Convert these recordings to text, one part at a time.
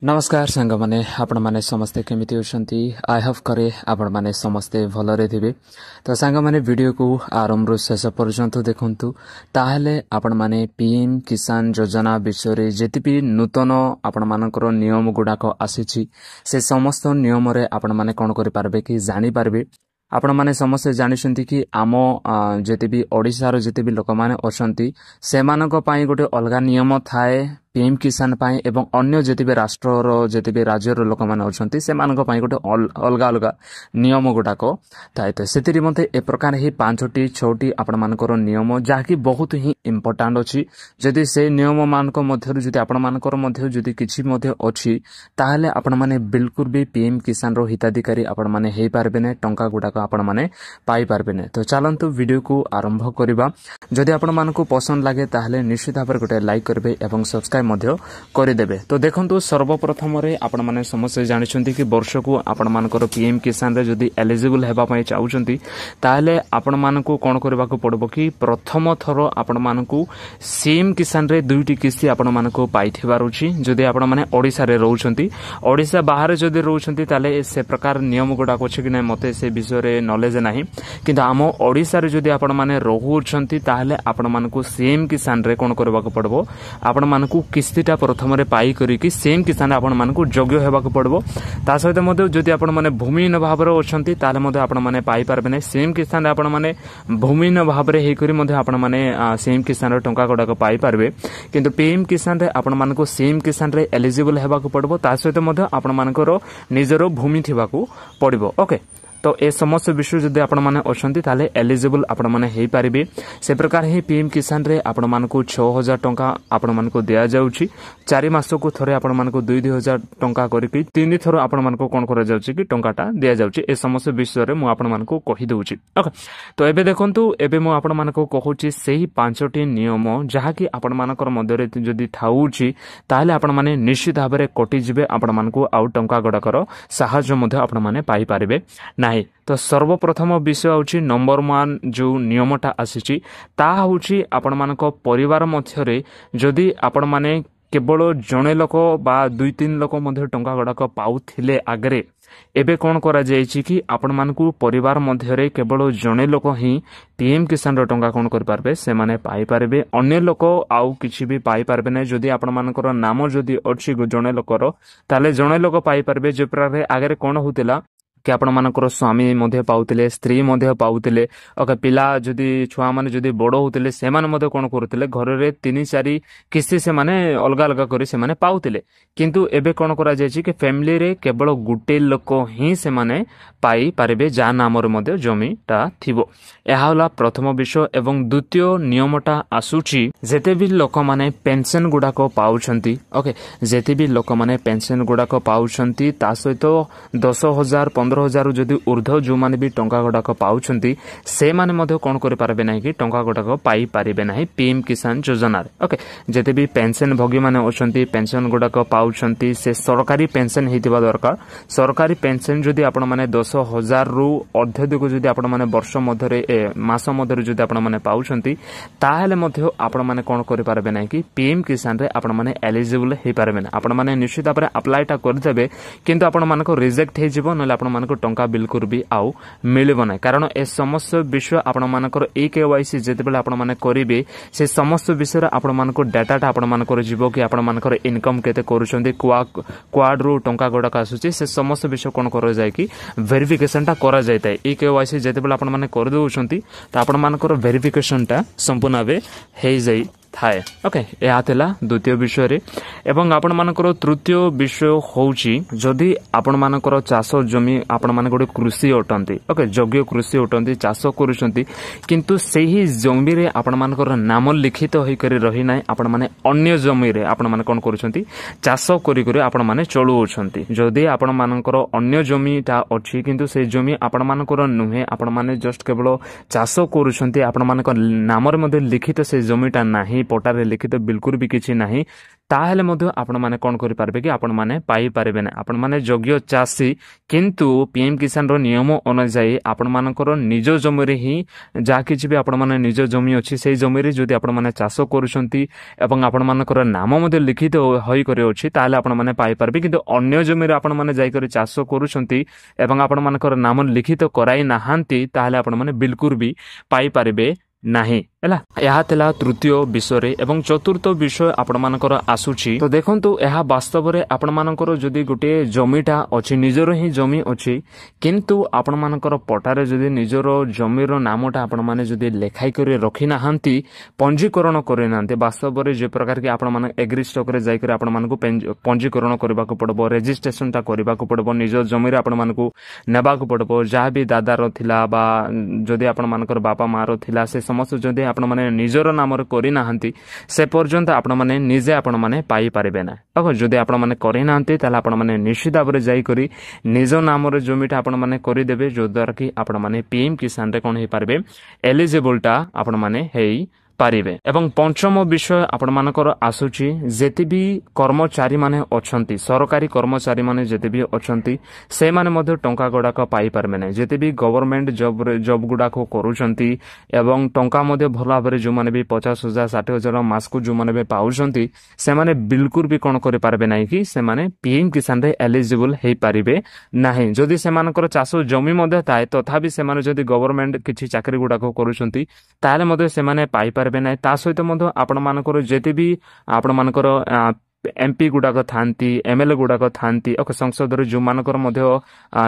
नमस्कार सांग माने आपण माने समस्ते केमिति होछंती आई होप करे आपण माने समस्ते भलरे थिबे। तो सांग माने वीडियो को आरंभ रु शेष पर्यंत देखंतु ताहले आपण माने पीएम किसान योजना विषय रे जेति भी नूतन आपण मानकर नियम गुडाक आसीछि से समस्त नियम रे आपण माने कोन करि पारबे कि जानि पारबे। आपण माने समस्त जानिसंती कि आम जेति भी ओडिसा रो जेति भी लोक माने अछंती सेमानक पई गोटे अलगा नियम थाए पीएम किसान पाई एवं अन्य जेति भी राष्ट्र रो जेति भी राज्य रो लोक माने अछंती सेमानक पई गोटे अलगा अलगा नियम गुडाक थाए। तो सेतिरि मते ए प्रकार ही 5टी 6टी आपण मानकर नियम जाकी बहुत ही इंपोर्टेंट अछि। जदि से नियम मानक मध्यरु जदि आपण मानकर मध्य जदि किछि मध्य अछि ताहले आपण माने बिल्कुल भी पीएम किसान रो हिताधिकारी आपण माने हेई पारबे ने टंका गुडाक आपण माने पाई पारबे ने। तो चलंतु वीडियो को आरंभ करिबा। जदि आपण मानको पसंद लागे ताहले निश्चित भाबरे गोटे लाइक करबे एवं सब्सक्राइब मध्य करिदेबे। तो देखंतु सर्वप्रथम रे आपण माने समस्त जानिछंती कि वर्ष को आपण मानकर पीएम किसान रे जदि एलिजिबल हेबा पई चाहउछंती ताहले आपण मानको कोन करबा को पड़बो कि प्रथम थरो आपण मानको सीएम किसान रे दुईटी किस्ती आपण मानको पाइथिबार अछि। जदि आपण माने ओडिसा रे रहउछंती ओडिसा बाहर जदि रहउछंती ताले से प्रकार नियम गुडा को छै कि नै मते से विषय रे नॉलेज नाही, किंतु आम ओडिसा रे जदि आपण माने रहउछंती ताहले आपण मानको सीएम किसान रे कोन करबा को पड़बो आपण मानको किस्तीटा प्रथम रे पाई करी कि सीएम किसान आपण मानको योग्य हेबा को पड़बो। ता सहित मध्ये जदि आपण माने भूमिहीन भाव रे अछंती ताले मध्ये आपण माने पाई पारबे नै। सीएम किसान आपण माने भूमिहीन भाव रे हे करी मध्ये आपण माने सीएम किसान रे टंका गुडा को पाई पारबे, किंतु पीएम किसान रे आपण मानको सीएम किसान रे एलिजिबल हेबा को पड़बो। ता सहित मध्ये आपण मानकर निजरो भूमि थिबा को पड़बो। ओके, तो ए समस्त विषय जदि आपण माने अछंती ताले एलिजिबल आपण माने हेई पारिबे। से प्रकार ही पीएम किसान रे आपण मानको 6000 टंका आपण मानको दिया जाउची। 4 मास को थरे आपण मानको 2000 टंका करी कि 3 थरो आपण मानको कोन करा जाउची कि टंकाटा दिया जाउची। ए समस्त विषय रे मु आपण मानको कहि दउची। ओके, तो एबे देखंतु एबे मु आपण मानको कहूची सेही 5टी नियम जहा कि आपण मानकर मध्य रे जदि थाउची ताले आपण माने निश्चित भाबरे कटि जिवे। आपण मानको आउ टंका गडाकर सहायता मध्ये आपण माने पाई पारिबे नाही। तो सर्वप्रथम विषय होची नंबर 1 जो नियमटा आसीची ता होची आपण मानको परिवार मध्य रे जदि आपण माने केवल जणे लोक बा 2-3 लोक मध्य टंका गडाक पाउथिले आगरे एबे कोन करा जायछि कि आपण मानकू परिवार मध्य रे केवल जणे लोक ही पीएम किसान रो टंका कोन कर पारबे से माने पाई पारबे। अन्य लोक आउ किछि भी पाई पारबे नै। जदि आपण मानकर नाम जदि अछि जणे लोकर ताले जणे लोक पाई पारबे। जे प्रकार आगरे कोन होतिला कि आपण मानकर स्वामी मध्ये पाउतिले स्त्री मध्ये पाउतिले ओके पिला जदि छुआ माने जदि बड़ होतिले से माने मध्ये कोन करथिले घर रे 3-4 किस्ती से माने अलगा अलगा करी से माने पाउतिले, किंतु एबे कोन करा जायछि कि फैमिली रे केवल गुटे लोक ही से माने पाई पारिबे जा नाम रे मध्ये जमीटा थिबो। एहा होला प्रथम विषय। एवं द्वितीय नियमटा आसुची जेते भी लोक माने पेंशन गुडा को पाउछंती ओके जेते भी लोक माने पेंशन गुडा को पाउछंती ता सहित 10,000 15,000 जदि ऊर्ध्व जो माने भी टंका गुडाक पाउछंती से माने मध्ये कोन करि पारबे नाही कि टंका गुडाक पाई पारिबे नाही पीएम किसान योजना रे। ओके, जेते भी पेंशन भोगी माने अछंती पेंशन गुडाक पाउछंती से सरकारी पेंशन हेतिबा दरकार। सरकारी पेंशन जदि आपण माने 10,000 रु अत्यधिक जदि आपण माने वर्ष मध्य रे मास मध्य रे जदि आपण माने पाउछंती ताहेले मध्ये आपण माने कोन करि पारबे नाही कि पीएम किसान रे आपण माने एलिजिबल हे पारबे ना। आपण माने निश्चित भाबरे अप्लाईटा कर देबे, किंतु आपण मानको रिजेक्ट हे जिवो नले आपण मानको टंका बिल्कुल भी आउ मिलिबो नै। कारण ए समस्त विषय आपण मानकर केवाईसी जेते बेले आपण माने करिवे से समस्त विषय रे आपण मानको डाटाटा आपण मानकर जिवो कि आपण मानकर इनकम केते करूछंती क्वाड रो टंका गोडा आसुची से समस्त विषय कोन कर जाय कि वेरिफिकेशनटा करा जायताय। केवाईसी जेते बेले आपण माने कर दोउछंती त आपण मानकर वेरिफिकेशनटा संपूर्ण भाबे हे जाय थाए। ओके, या थिला द्वितीय विषय रे। एवं आपण मानकर तृतीय विषय होउची जदि आपण मानकर चाष जमी आपण माने गोटे कृषि अटंती ओके योग्य कृषि अटंती चाष करूछंती, किंतु सेही जमी रे आपण मानकर नाम लिखित होई करी रही नै। आपण माने अन्य जमी रे आपण माने कोन करूछंती चाष करी करी आपण माने चलुछंती। जदि आपण मानकर अन्य जमीटा अछि किंतु से जमी आपण मानकर नुहे आपण माने जस्ट केवल चाष करूछंती आपण मानकर नाम रे मध्ये लिखित से जमीटा नाही पटारे लिखित बिल्कुल भी किसी ना ताहेले मध्य आपण माने कोन करि पारबे कि आपण माने पाई पारबे ना आपण माने योग्य चाषी किंतु पीएम किसान रो नियम अनुसार आपण मानकर निज जमी रे ही जा किछि भी आपण माने निज जमी अछि सेही जमी रे जदि आपण माने चाष करूछंती एवं आपण मानकर नाम मध्य लिखित होई करे अछि ताले आपण माने पाई पारबे किंतु अन्य जमी रे आपण माने जाई करे चाष करूछंती एवं आपण मानकर नाम लिखित कराई नाहांती ताले आपण माने बिल्कुल भी पाई पारबे नाही हैला यह तेला तृतीय विषय एवं चतुर्थ विषय आपण मानकर आसुची तो देखंतु यह वास्तव रे आपण मानकर जदी गोटे जमीटा अछि निजर ही जमी अछि किंतु आपण मानकर पटारे जदी निजर जमीर नामटा आपण माने जदी लेखाई करे रखि नाहंती पंजीकरण करे नांते वास्तव रे जे प्रकार के आपण माने एग्री स्टॉक रे जाई करे आपण मानको पंजीकरण करबा को पड़बो रजिस्ट्रेशन ता करबा को पड़बो निज जमी रे आपण मानको नेबा को पड़बो जहा भी दादा रो थिला बा जदी आपण मानकर बापा मां रो थिला से समस्त जदि आपण माने निजर नाम रे करि नाहंती से पर्यंत आपण माने निजे आपण माने पाई पारिबे ना अगर जदि आपण माने करि नाहंती ताला आपण माने निश्चित भाबरे जाई करी निज नाम रे जमीटा आपण माने करि देबे जो द्वारा कि आपण माने पीएम किसान रे कोन हे पारबे एलिजिबलटा आपण माने हेई पारिबे एवं पंचम विषय आपण मानकर आसुची जेति भी कर्मचारी माने अछंती सरकारी कर्मचारी माने जेति भी अछंती से माने मध्य टंका गुडाक पाई पारबे नै जेति भी गवर्नमेंट जॉब गुडाक करूछंती एवं टंका मध्य भला भाबरे जो माने भी 50,000 60,000 मास को जो माने भी पाउछंती से माने बिल्कुल भी कोन करे पारबे नै कि से माने पीएम किसान रे एलिजिबल हे पारिबे नाही जदि से मानकर चासो जमी मध्य ताए तथापि से माने जदि गवर्नमेंट किछि चाकरी गुडाक करूछंती ताले मध्य से माने पाई पारबे नै ता सहित मध्य आपण मानकर जेते भी आपण मानकर एमपी गुडाक थांती एमएलए गुडाक थांती संसद रे जो मानकर मध्य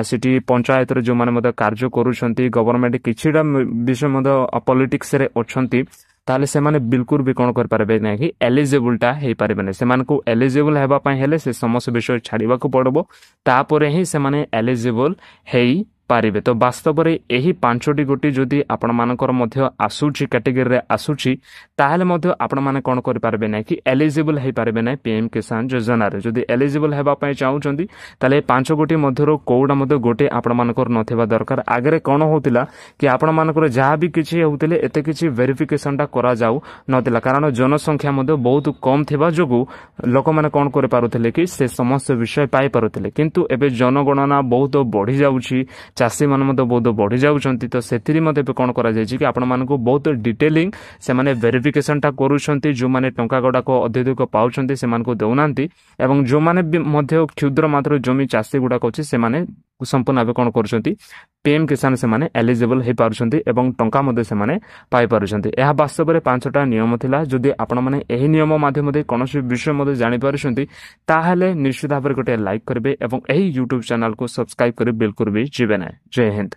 सिटी पंचायत रे जो माने मध्य कार्य करूछंती गवर्नमेंट किछिडा विषय मध्य पॉलिटिक्स रे अछंती ताले से माने बिल्कुल भी कोन कर पारबे नै कि एलिजिबलटा हे पारबे नै से मानको एलिजिबल हेबा पय हेले से समस्त विषय छाड़ीबा को पड़बो तापरे ही से माने एलिजिबल हेई पारिबे तो वास्तव रे एही पांचटी गोटी जदि आपण मानकर मध्य आसुची कैटेगरी रे आसुची ताहेले मध्य आपण माने कोन करि पारबे नै कि एलिजिबल हे पारबे नै पीएम किसान योजना रे जदि एलिजिबल हेबा पय चाहउचंदी ताले पांच गोटी मध्यरो कोउडा मध्य गोटे आपण मानकर नथेबा दरकार आगरे कोन होतिला कि आपण मानकर जहा भी किछि होतिले एते किछि वेरिफिकेशन टा करा जाऊ नथिला कारण जनसंख्या मध्य बहुत कम थिबा जोगु लोक माने कोन करि पारुथिले कि से समस्त विषय पाई पारुथिले किंतु एबे जनगणना बहुत बढ़ी जाउची चाषी मान बहुत बढ़ी जाउछंती तो सेथिरि मध्ये कोन करा जाय कि आपण मानको बहुत डिटेलिंग से माने वेरिफिकेशन टा करूछंती जो माने टंका गडा को अधिक पाउछंती से मानको देउनांती एवं जो माने मध्ये क्षुद्र मात्र जमी चाषी गुडा अछि से माने संपूर्ण भाव कोन करूछंती पीएम किसान से माने एलिजिबल हे पारुछंती एवं टंका मध्ये से माने पाई पारुछंती एहा वास्तव रे पांचटा नियम थिला जदि आपण माने एही नियम माध्यम मध्ये कोनोसी विषय मध्ये जानि पारुछंती ताहाले निश्चित भाव रे गोटे लाइक करबे एवं एही YouTube चैनल को सब्सक्राइब करे बिल्कुल भी जिबे नै जय हिंद।